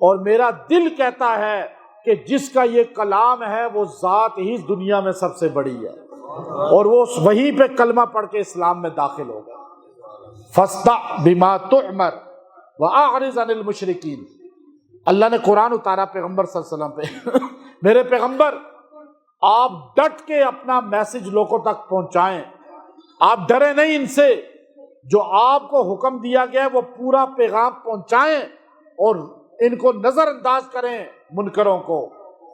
اور میرا دل کہتا ہے کہ جس کا یہ کلام ہے وہ ذات ہی اس دنیا میں سب سے بڑی ہے، اور وہ وہیں پہ کلمہ پڑھ کے اسلام میں داخل ہو گیا۔ فاصدع بما تؤمر واعرض عن المشرکین، اللہ نے قرآن اتارا پیغمبر صلی اللہ علیہ وسلم پہ میرے پیغمبر آپ ڈٹ کے اپنا میسج لوگوں تک پہنچائیں، آپ ڈرے نہیں ان سے، جو آپ کو حکم دیا گیا ہے وہ پورا پیغام پہنچائیں اور ان کو نظر انداز کریں، منکروں کو،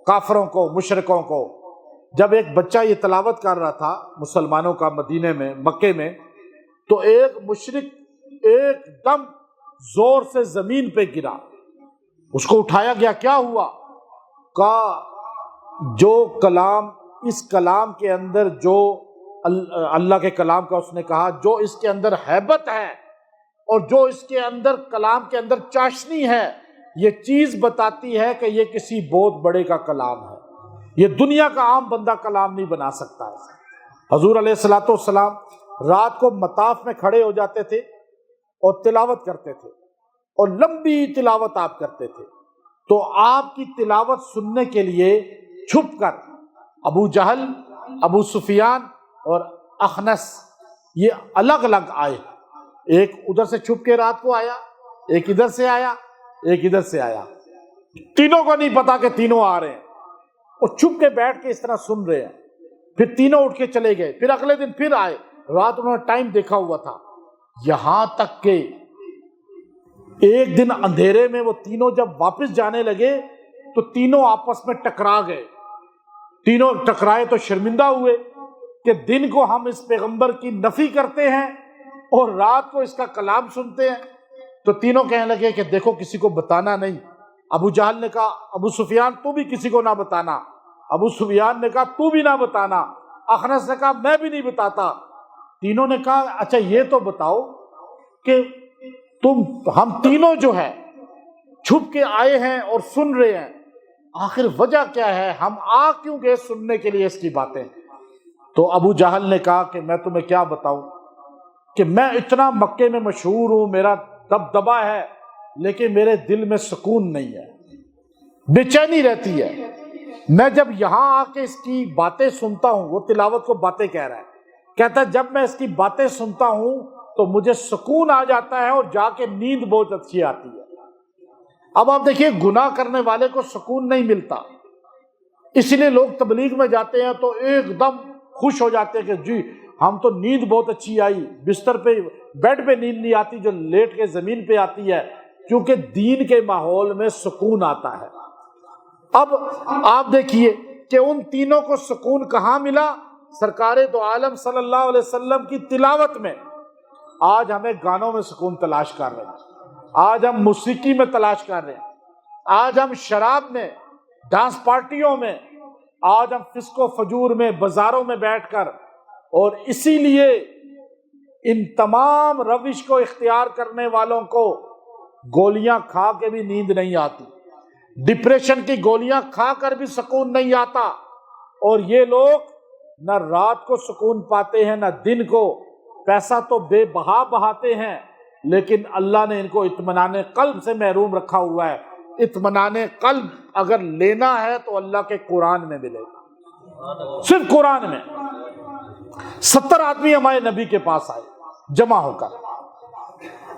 کافروں کو، مشرکوں کو۔ جب ایک بچہ یہ تلاوت کر رہا تھا مسلمانوں کا مدینے میں، مکے میں، تو ایک مشرک ایک دم زور سے زمین پہ گرا، اس کو اٹھایا گیا، کیا ہوا؟ کہا جو کلام، اس کلام کے اندر جو اللہ کے کلام کا اس نے کہا، جو اس کے اندر ہیبت ہے اور جو اس کے اندر کلام کے اندر چاشنی ہے، یہ چیز بتاتی ہے کہ یہ کسی بہت بڑے کا کلام ہے، یہ دنیا کا عام بندہ کلام نہیں بنا سکتا ہے۔ حضور علیہ الصلوۃ والسلام رات کو مطاف میں کھڑے ہو جاتے تھے اور تلاوت کرتے تھے، اور لمبی تلاوت آپ کرتے تھے، تو آپ کی تلاوت سننے کے لیے چھپ کر ابو جہل، ابو سفیان اور اخنس یہ الگ الگ آئے، ایک ادھر سے چھپ کے رات کو آیا، ایک ادھر سے آیا، ایک ادھر سے آیا، تینوں کو نہیں پتا کہ تینوں آ رہے ہیں، اور چھپ کے بیٹھ کے اس طرح سن رہے ہیں۔ پھر تینوں اٹھ کے چلے گئے، پھر اگلے دن پھر آئے، رات انہوں نے ٹائم دیکھا ہوا تھا، یہاں تک کہ ایک دن اندھیرے میں وہ تینوں جب واپس جانے لگے تو تینوں آپس میں ٹکرا گئے، تینوں ٹکرائے تو شرمندہ ہوئے کہ دن کو ہم اس پیغمبر کی نفی کرتے ہیں اور رات کو اس کا کلام سنتے ہیں۔ تو تینوں کہنے لگے کہ دیکھو کسی کو بتانا نہیں۔ ابو جہل نے کہا ابو سفیان تو بھی کسی کو نہ بتانا، ابو سفیان نے کہا تو بھی نہ بتانا، اخنس نے کہا میں بھی نہیں بتاتا۔ تینوں نے کہا اچھا یہ تو بتاؤ کہ ہم تینوں جو ہے چھپ کے آئے ہیں اور سن رہے ہیں، آخر وجہ کیا ہے، ہم آ کیوں گئے سننے کے لیے اس کی باتیں؟ تو ابو جہل نے کہا کہ میں تمہیں کیا بتاؤں کہ میں اتنا مکے میں مشہور ہوں، میرا دبدبا ہے، لیکن میرے دل میں سکون نہیں ہے، بے چینی رہتی ہے۔ میں جب یہاں آ کے اس کی باتیں سنتا ہوں، وہ تلاوت کو باتیں کہہ رہا ہے، کہتا ہے جب میں اس کی باتیں سنتا ہوں تو مجھے سکون آ جاتا ہے اور جا کے نیند بہت اچھی آتی ہے۔ اب آپ دیکھیے گناہ کرنے والے کو سکون نہیں ملتا، اس لیے لوگ تبلیغ میں جاتے ہیں تو ایک دم خوش ہو جاتے ہیں کہ جی ہم تو نیند بہت اچھی آئی، بستر پہ بیڈ پہ نیند نہیں آتی جو لیٹ کے زمین پہ آتی ہے، کیونکہ دین کے ماحول میں سکون آتا ہے۔ اب آپ دیکھیے کہ ان تینوں کو سکون کہاں ملا؟ سرکار دو عالم صلی اللہ علیہ وسلم کی تلاوت میں۔ آج ہمیں گانوں میں سکون تلاش کر رہے ہیں، آج ہم موسیقی میں تلاش کر رہے ہیں، آج ہم شراب میں، ڈانس پارٹیوں میں، آج ہم فسق و فجور میں بازاروں میں بیٹھ کر، اور اسی لیے ان تمام روش کو اختیار کرنے والوں کو گولیاں کھا کے بھی نیند نہیں آتی، ڈپریشن کی گولیاں کھا کر بھی سکون نہیں آتا، اور یہ لوگ نہ رات کو سکون پاتے ہیں نہ دن کو، پیسہ تو بے بہا بہاتے ہیں، لیکن اللہ نے ان کو اطمینان قلب سے محروم رکھا ہوا ہے۔ اطمینان قلب اگر لینا ہے تو اللہ کے قرآن میں ملے گا، صرف قرآن میں۔ 70 آدمی ہمارے نبی کے پاس آئے جمع ہو کر،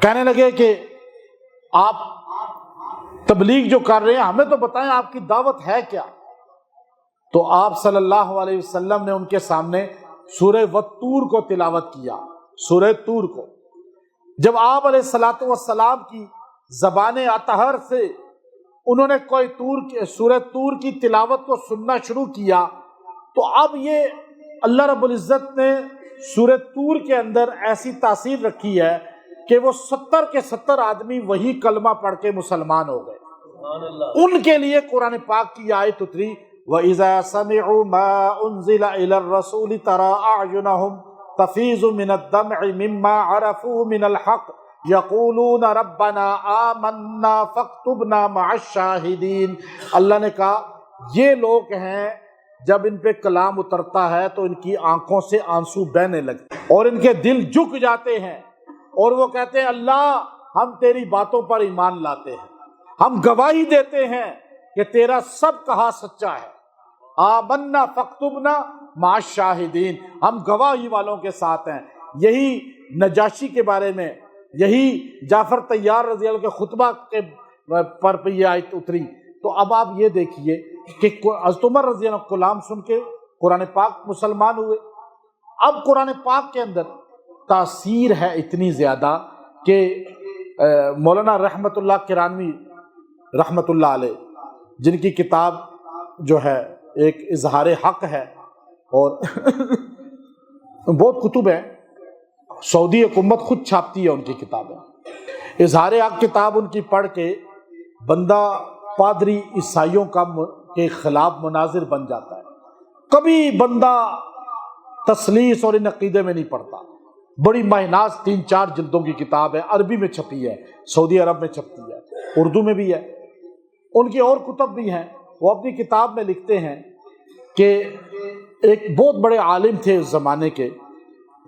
کہنے لگے کہ آپ تبلیغ جو کر رہے ہیں ہمیں تو بتائیں آپ کی دعوت ہے کیا؟ تو آپ صلی اللہ علیہ وسلم نے ان کے سامنے سورہ والطور کو تلاوت کیا، سورہ طور کو۔ جب آپ علیہ الصلوۃ والسلام کی زبان اطہر سے انہوں نے کوئی سورہ طور کی تلاوت کو سننا شروع کیا، تو اب یہ اللہ رب العزت نے سورہ طور کے اندر ایسی تاثیر رکھی ہے کہ وہ 70 کے 70 آدمی وہی کلمہ پڑھ کے مسلمان ہو گئے۔ ان کے لیے قرآن پاک کی آیت اتری، وَإِذَا سَمِعُوا مَا أُنزِلَ إِلَى الرَّسُولِ تَرَىٰ أَعْيُنَهُمْ تَفِيضُ مِنَ الدَّمْعِ مِمَّا عَرَفُوا مِنَ الْحَقِّ يَقُولُونَ رَبَّنَا آمَنَّا فَاكْتُبْنَا مَعَ الشَّاهِدِينَ۔ اللہ نے کہا یہ لوگ ہیں جب ان پہ کلام اترتا ہے تو ان کی آنکھوں سے آنسو بہنے لگتے اور ان کے دل جھک جاتے ہیں، اور وہ کہتے ہیں اللہ ہم تیری باتوں پر ایمان لاتے ہیں، ہم گواہی دیتے ہیں کہ تیرا سب کہا سچا ہے۔ آمنا فاکتبنا مع الشاہدین، ہم گواہی والوں کے ساتھ ہیں۔ یہی نجاشی کے بارے میں، یہی جعفر طیار رضی اللہ عنہ کے خطبہ کے پر یہ آیت اتری۔ تو اب آپ یہ دیکھیے کہ حضرت عمر رضی اللہ عنہ کلام سن کے قرآن پاک مسلمان ہوئے۔ اب قرآن پاک کے اندر تاثیر ہے اتنی زیادہ کہ مولانا رحمت اللہ کرانوی رحمت اللہ علیہ، جن کی کتاب جو ہے ایک اظہار حق ہے، اور بہت کتب ہیں، سعودی حکومت خود چھاپتی ہے ان کی کتابیں۔ اظہار حق کتاب ان کی پڑھ کے بندہ پادری عیسائیوں کے خلاف مناظر بن جاتا ہے۔ کبھی بندہ تسلیس اور ان عقیدے میں نہیں پڑتا۔ بڑی ماہناز 3-4 جلدوں کی کتاب ہے، عربی میں چھپی ہے، سعودی عرب میں چھپتی ہے، اردو میں بھی ہے، ان کی اور کتب بھی ہیں۔ وہ اپنی کتاب میں لکھتے ہیں کہ ایک بہت بڑے عالم تھے اس زمانے کے،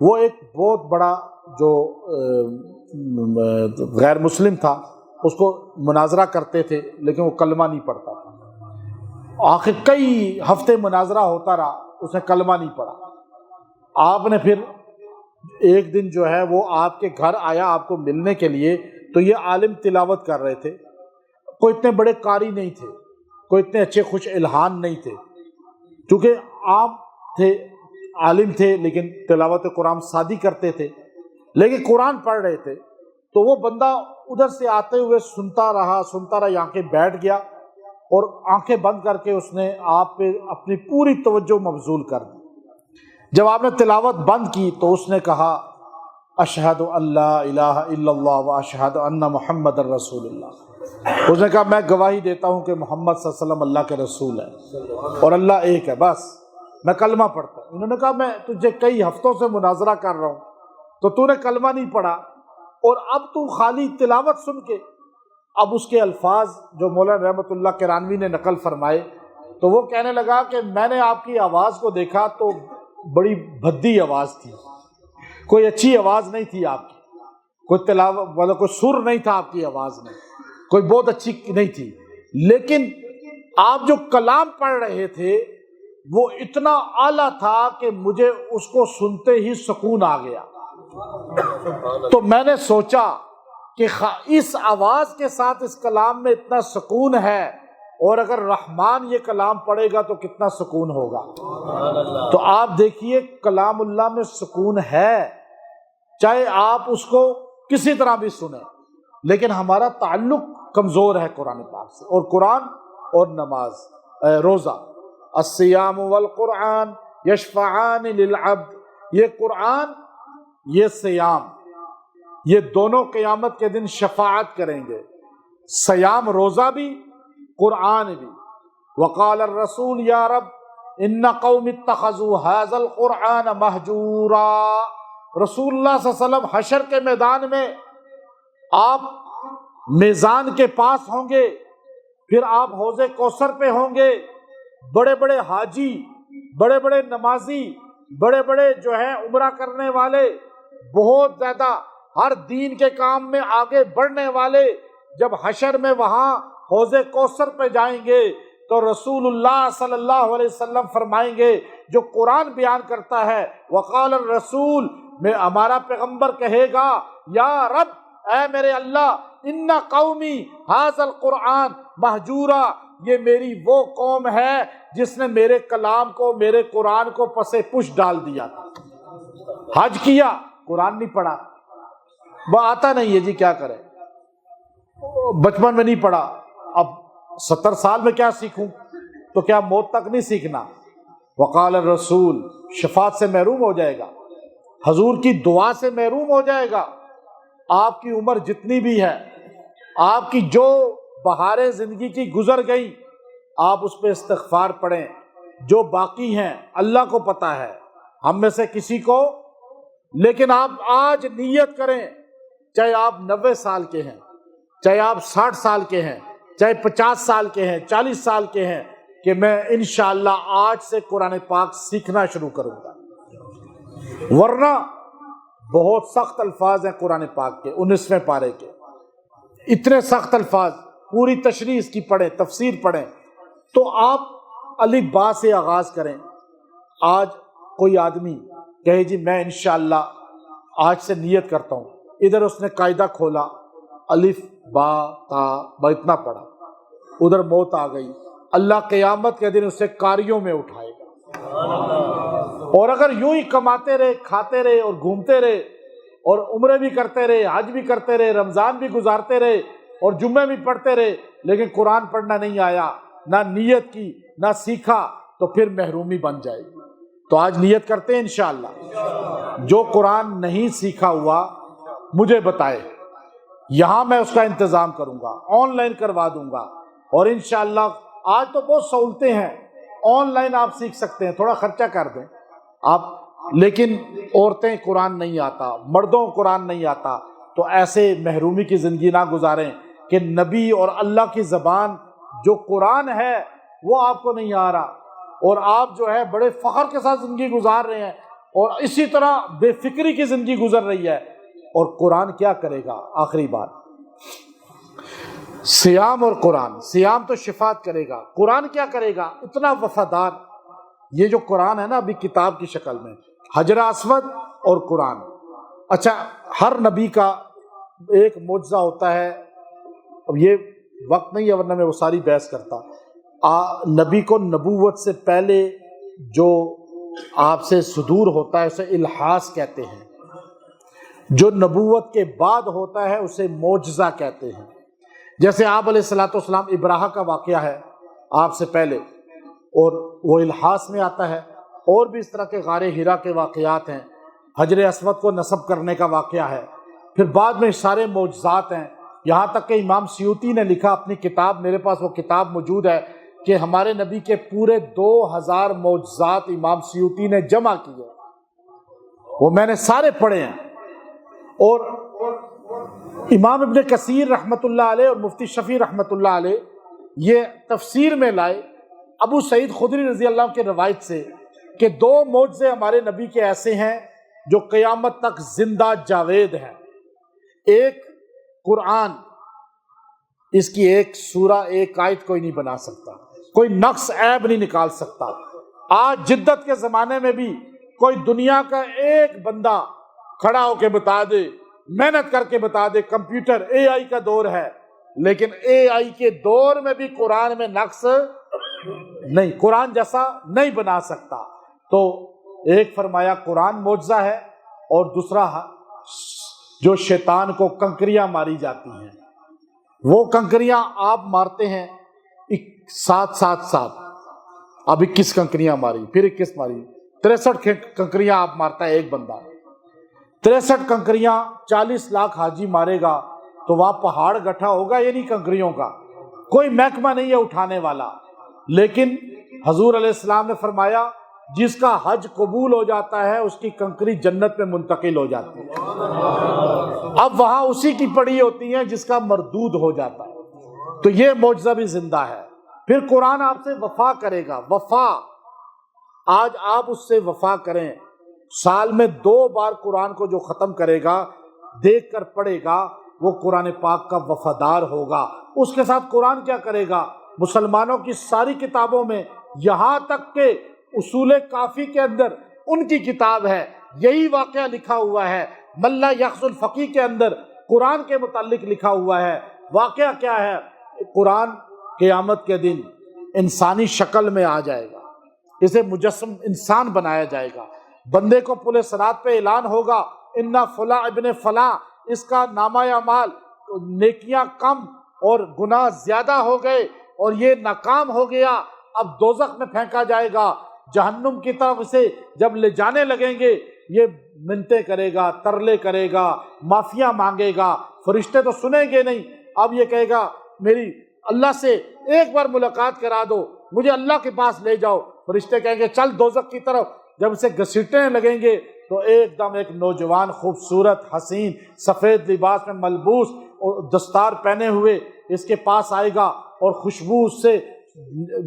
وہ ایک بہت بڑا جو غیر مسلم تھا اس کو مناظرہ کرتے تھے، لیکن وہ کلمہ نہیں پڑھتا تھا۔ آخر کئی ہفتے مناظرہ ہوتا رہا، اس نے کلمہ نہیں پڑھا۔ آپ نے پھر ایک دن جو ہے وہ آپ کے گھر آیا آپ کو ملنے کے لیے، تو یہ عالم تلاوت کر رہے تھے۔ کوئی اتنے بڑے قاری نہیں تھے، کوئی اتنے اچھے خوش الحان نہیں تھے، چونکہ عام تھے، عالم تھے، لیکن تلاوت قرآن سادی کرتے تھے، لیکن قرآن پڑھ رہے تھے۔ تو وہ بندہ ادھر سے آتے ہوئے سنتا رہا، یہاں کے بیٹھ گیا، اور آنکھیں بند کر کے اس نے آپ پہ اپنی پوری توجہ مبذول کر دی۔ جب آپ نے تلاوت بند کی تو اس نے کہا اشہد ان لا الہ الا اللہ و اشہد ان محمد رسول اللہ۔ اس نے کہا میں گواہی دیتا ہوں کہ محمد صلی اللہ علیہ وسلم اللہ کے رسول ہے اور اللہ ایک ہے، بس میں کلمہ پڑھتا ہوں۔ انہوں نے کہا میں تجھے کئی ہفتوں سے مناظرہ کر رہا ہوں تو تو نے کلمہ نہیں پڑھا، اور اب تو خالی تلاوت سن کے۔ اب اس کے الفاظ جو مولانا رحمت اللہ کرانوی نے نقل فرمائے، تو وہ کہنے لگا کہ میں نے آپ کی آواز کو دیکھا تو بڑی بھدی آواز تھی، کوئی اچھی آواز نہیں تھی آپ کی، کوئی تلاوت مطلب کوئی سر نہیں تھا آپ کی آواز میں، کوئی بہت اچھی نہیں تھی، لیکن آپ جو کلام پڑھ رہے تھے وہ اتنا اعلیٰ تھا کہ مجھے اس کو سنتے ہی سکون آ گیا۔ تو میں نے سوچا کہ اس آواز کے ساتھ اس کلام میں اتنا سکون ہے، اور اگر رحمان یہ کلام پڑھے گا تو کتنا سکون ہوگا۔ تو آپ دیکھیے کلام اللہ میں سکون ہے، چاہے آپ اس کو کسی طرح بھی سنیں، لیکن ہمارا تعلق کمزور ہے قرآن پاک سے، اور قرآن اور نماز روزہ، الصیام والقرآن یشفعان للعبد، یہ قرآن یہ سیام یہ دونوں قیامت کے دن شفاعت کریں گے، سیام روزہ بھی، قرآن بھی۔ وقال الرسول یا رب ان قوم اتخذوا هذا القرآن مہجورا۔ رسول اللہ صلی اللہ علیہ وسلم حشر کے میدان میں آپ میزان کے پاس ہوں گے، پھر آپ حوض کوثر پہ ہوں گے، بڑے بڑے حاجی، بڑے بڑے نمازی، بڑے بڑے جو ہے عمرہ کرنے والے، بہت زیادہ ہر دین کے کام میں آگے بڑھنے والے جب حشر میں وہاں حوض کوثر پہ جائیں گے تو رسول اللہ صلی اللہ علیہ وسلم فرمائیں گے، جو قرآن بیان کرتا ہے، وقال الرسول، میں ہمارا پیغمبر کہے گا، یا رب، اے میرے اللہ، ان قومی ھذا القرآن مہجورا، یہ میری وہ قوم ہے جس نے میرے کلام کو، میرے قرآن کو پسے پش ڈال دیا تھا۔ حج کیا، قرآن نہیں پڑھا، وہ آتا نہیں ہے جی، کیا کرے، بچپن میں نہیں پڑھا، اب 70 سال میں کیا سیکھوں، تو کیا موت تک نہیں سیکھنا؟ وقال الرسول، شفاعت سے محروم ہو جائے گا، حضور کی دعا سے محروم ہو جائے گا۔ آپ کی عمر جتنی بھی ہے، آپ کی جو بہاریں زندگی کی گزر گئی، آپ اس پہ استغفار پڑھیں، جو باقی ہیں اللہ کو پتہ ہے، ہم میں سے کسی کو، لیکن آپ آج نیت کریں، چاہے آپ 90 سال کے ہیں، چاہے آپ 60 سال کے ہیں، چاہے 50 سال کے ہیں، 40 سال کے ہیں، کہ میں انشاءاللہ آج سے قرآن پاک سیکھنا شروع کروں گا۔ ورنہ بہت سخت الفاظ ہیں قرآن پاک کے، 19ویں پارے کے، اتنے سخت الفاظ، پوری تشریح اس کی پڑھیں، تفسیر پڑھیں۔ تو آپ الف با سے آغاز کریں۔ آج کوئی آدمی کہے جی میں انشاءاللہ آج سے نیت کرتا ہوں، ادھر اس نے قاعدہ کھولا، الف با تا با اتنا پڑھا، ادھر موت آ گئی، اللہ قیامت کے دن اسے کاریوں میں اٹھائے گا۔ اور اگر یوں ہی کماتے رہے، کھاتے رہے اور گھومتے رہے اور عمرے بھی کرتے رہے، حج بھی کرتے رہے، رمضان بھی گزارتے رہے اور جمعے بھی پڑھتے رہے، لیکن قرآن پڑھنا نہیں آیا، نہ نیت کی، نہ سیکھا، تو پھر محرومی بن جائے گی۔ تو آج نیت کرتے ہیں انشاءاللہ، جو قرآن نہیں سیکھا ہوا مجھے بتائے، یہاں میں اس کا انتظام کروں گا، آن لائن کروا دوں گا، اور انشاءاللہ آج تو بہت سہولتیں ہیں، آن لائن آپ سیکھ سکتے ہیں، تھوڑا خرچہ کر دیں آپ، لیکن عورتیں قرآن نہیں آتا، مردوں قرآن نہیں آتا، تو ایسے محرومی کی زندگی نہ گزاریں کہ نبی اور اللہ کی زبان جو قرآن ہے وہ آپ کو نہیں آ رہا، اور آپ جو ہے بڑے فخر کے ساتھ زندگی گزار رہے ہیں، اور اسی طرح بے فکری کی زندگی گزر رہی ہے، اور قرآن کیا کرے گا؟ آخری بات، سیام اور قرآن، سیام تو شفاعت کرے گا، قرآن کیا کرے گا؟ اتنا وفادار، یہ جو قرآن ہے نا ابھی کتاب کی شکل میں، حجر اسود اور قرآن۔ اچھا، ہر نبی کا ایک معجزہ ہوتا ہے، اب یہ وقت نہیں ہے ورنہ میں وہ ساری بحث کرتا۔ نبی کو نبوت سے پہلے جو آپ سے صدور ہوتا ہے اسے الحاص کہتے ہیں، جو نبوت کے بعد ہوتا ہے اسے معجزہ کہتے ہیں۔ جیسے آپ علیہ الصلوۃ والسلام، ابراہیم کا واقعہ ہے آپ سے پہلے، اور وہ الحاص میں آتا ہے، اور بھی اس طرح کے غار حرا کے واقعات ہیں، حجر اسود کو نصب کرنے کا واقعہ ہے، پھر بعد میں سارے معجزات ہیں، یہاں تک کہ امام سیوطی نے لکھا اپنی کتاب، میرے پاس وہ کتاب موجود ہے، کہ ہمارے نبی کے پورے 2000 معجزات امام سیوطی نے جمع کیے، وہ میں نے سارے پڑھے ہیں۔ اور امام ابن کثیر رحمۃ اللہ علیہ اور مفتی شفیع رحمۃ اللہ علیہ یہ تفسیر میں لائے ابو سعید خدری رضی اللہ عنہ کے روایت سے کہ 2 معجزے ہمارے نبی کے ایسے ہیں جو قیامت تک زندہ جاوید ہیں۔ ایک قرآن، اس کی ایک سورہ، ایک آیت کوئی نہیں بنا سکتا، کوئی نقص عیب نہیں نکال سکتا۔ آج جدت کے زمانے میں بھی کوئی دنیا کا ایک بندہ کھڑا ہو کے بتا دے، محنت کر کے بتا دے، کمپیوٹر اے آئی کا دور ہے، لیکن اے آئی کے دور میں بھی قرآن میں نقص نہیں، قرآن جیسا نہیں بنا سکتا۔ تو ایک فرمایا قرآن معجزہ ہے، اور دوسرا جو شیطان کو کنکریاں ماری جاتی ہیں، وہ کنکریاں آپ مارتے ہیں 7 اب 21 کنکریاں ماری، پھر 21 ماری، 63 کنکریاں آپ مارتا ہے ایک بندہ، 63 کنکریاں 40 لاکھ حاجی مارے گا تو وہاں پہاڑ گٹھا ہوگا یا نہیں؟ کنکریوں کا کوئی محکمہ نہیں ہے اٹھانے والا، لیکن حضور علیہ السلام نے فرمایا جس کا حج قبول ہو جاتا ہے اس کی کنکری جنت میں منتقل ہو جاتی ہے، اب وہاں اسی کی پڑی ہوتی ہیں جس کا مردود ہو جاتا ہے۔ تو یہ معجزہ بھی زندہ ہے۔ پھر قرآن آپ سے وفا کرے گا، وفا، آج آپ اس سے وفا کریں، سال میں 2 بار قرآن کو جو ختم کرے گا، دیکھ کر پڑھے گا، وہ قرآن پاک کا وفادار ہوگا۔ اس کے ساتھ قرآن کیا کرے گا؟ مسلمانوں کی ساری کتابوں میں، یہاں تک کہ اصول کافی کے اندر ان کی کتاب ہے، یہی واقعہ لکھا ہوا ہے۔ ملا یخز الفقی کے اندر قرآن کے متعلق لکھا ہوا ہے۔ واقعہ کیا ہے؟ قرآن قیامت کے دن انسانی شکل میں آ جائے گا، اسے مجسم انسان بنایا جائے گا، بندے کو پل صراط پہ اعلان ہوگا انا فلاں ابن فلاں، اس کا نامہ اعمال نیکیاں کم اور گناہ زیادہ ہو گئے اور یہ ناکام ہو گیا، اب دوزخ میں پھینکا جائے گا۔ جہنم کی طرف سے جب لے جانے لگیں گے، یہ منتیں کرے گا، ترلے کرے گا، معافیاں مانگے گا، فرشتے تو سنیں گے نہیں، اب یہ کہے گا میری اللہ سے ایک بار ملاقات کرا دو، مجھے اللہ کے پاس لے جاؤ۔ فرشتے کہیں گے چل دوزخ کی طرف، جب اسے گھسیٹنے لگیں گے تو ایک دم ایک نوجوان خوبصورت حسین سفید لباس میں ملبوس اور دستار پہنے ہوئے اس کے پاس آئے گا، اور خوشبو اس سے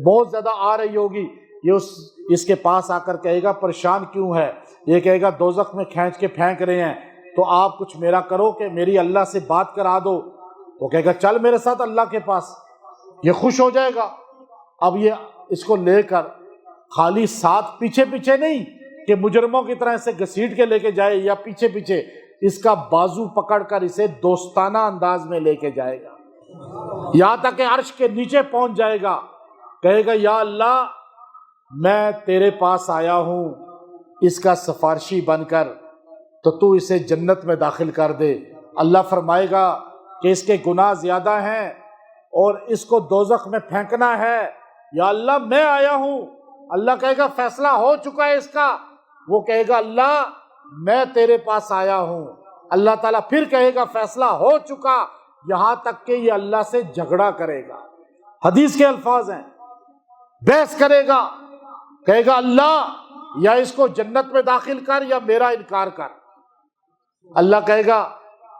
بہت زیادہ آ رہی ہوگی۔ یہ اس کے پاس آ کر کہے گا پریشان کیوں ہے؟ یہ کہے گا دوزخ میں کھینچ کے پھینک رہے ہیں، تو آپ کچھ میرا کرو کہ میری اللہ سے بات کرا دو۔ وہ کہے گا چل میرے ساتھ اللہ کے پاس، یہ خوش ہو جائے گا۔ اب یہ اس کو لے کر خالی ساتھ پیچھے پیچھے نہیں کہ مجرموں کی طرح اسے گھسیٹ کے لے کے جائے یا پیچھے پیچھے، اس کا بازو پکڑ کر اسے دوستانہ انداز میں لے کے جائے گا، یہاں تک کہ عرش کے نیچے پہنچ جائے گا، کہے گا یا اللہ میں تیرے پاس آیا ہوں اس کا سفارشی بن کر، تو اسے جنت میں داخل کر دے۔ اللہ فرمائے گا کہ اس کے گناہ زیادہ ہیں اور اس کو دوزخ میں پھینکنا ہے، یا اللہ میں آیا ہوں۔ اللہ کہے گا فیصلہ ہو چکا ہے اس کا، وہ کہے گا اللہ میں تیرے پاس آیا ہوں۔ اللہ تعالیٰ پھر کہے گا فیصلہ ہو چکا، یہاں تک کہ یہ اللہ سے جھگڑا کرے گا۔ حدیث کے الفاظ ہیں، بحث کرے گا، کہے گا اللہ یا اس کو جنت میں داخل کر یا میرا انکار کر۔ اللہ کہے گا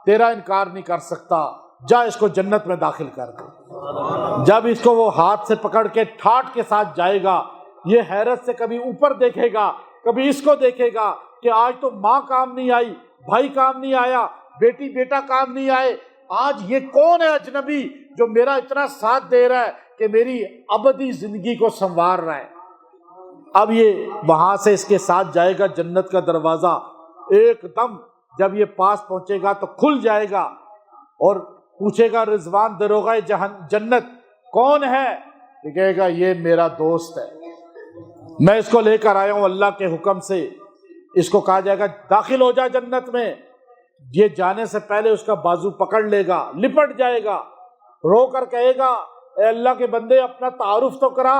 تیرا انکار نہیں کر سکتا، جا اس کو جنت میں داخل کر دے۔ جب اس کو وہ ہاتھ سے پکڑ کے ٹھاٹ کے ساتھ جائے گا، یہ حیرت سے کبھی اوپر دیکھے گا، کبھی اس کو دیکھے گا کہ آج تو ماں کام نہیں آئی، بھائی کام نہیں آیا، بیٹی بیٹا کام نہیں آئے، آج یہ کون ہے اجنبی جو میرا اتنا ساتھ دے رہا ہے کہ میری ابدی زندگی کو سنوار رہا ہے۔ اب یہ وہاں سے اس کے ساتھ جائے گا، جنت کا دروازہ ایک دم جب یہ پاس پہنچے گا تو کھل جائے گا، اور پوچھے گا رضوان دروغہ جنت کون ہے؟ یہ کہے گا یہ میرا دوست ہے، میں اس کو لے کر آیا ہوں اللہ کے حکم سے۔ اس کو کہا جائے گا داخل ہو جا جنت میں، یہ جانے سے پہلے اس کا بازو پکڑ لے گا، لپٹ جائے گا، رو کر کہے گا اے اللہ کے بندے اپنا تعارف تو کرا،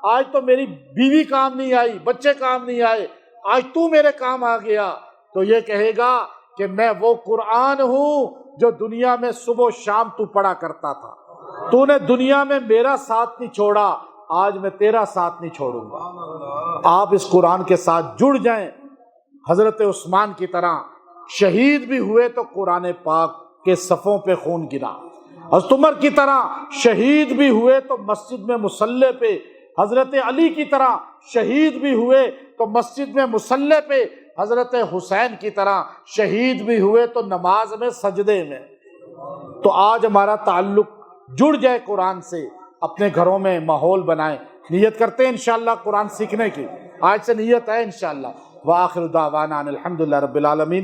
آج تو میری بیوی کام نہیں آئی، بچے کام نہیں آئے، آج تو میرے کام آ گیا۔ تو یہ کہے گا کہ میں وہ قرآن ہوں جو دنیا میں صبح و شام تو پڑھا کرتا تھا، تو نے دنیا میں میرا ساتھ نہیں چھوڑا، آج میں تیرا ساتھ نہیں چھوڑوں گا۔ آپ اس قرآن کے ساتھ جڑ جائیں، حضرت عثمان کی طرح شہید بھی ہوئے تو قرآن پاک کے صفوں پہ خون گرا، حضرت عمر کی طرح شہید بھی ہوئے تو مسجد میں مصلی پہ، حضرت علی کی طرح شہید بھی ہوئے تو مسجد میں مصلی پہ، حضرت حسین کی طرح شہید بھی ہوئے تو نماز میں سجدے میں۔ تو آج ہمارا تعلق جڑ جائے قرآن سے، اپنے گھروں میں ماحول بنائیں، نیت کرتے ہیں انشاءاللہ قرآن سیکھنے کی، آج سے نیت ہے انشاءاللہ۔ وآخر دعوانا ان الحمدللہ رب العالمین۔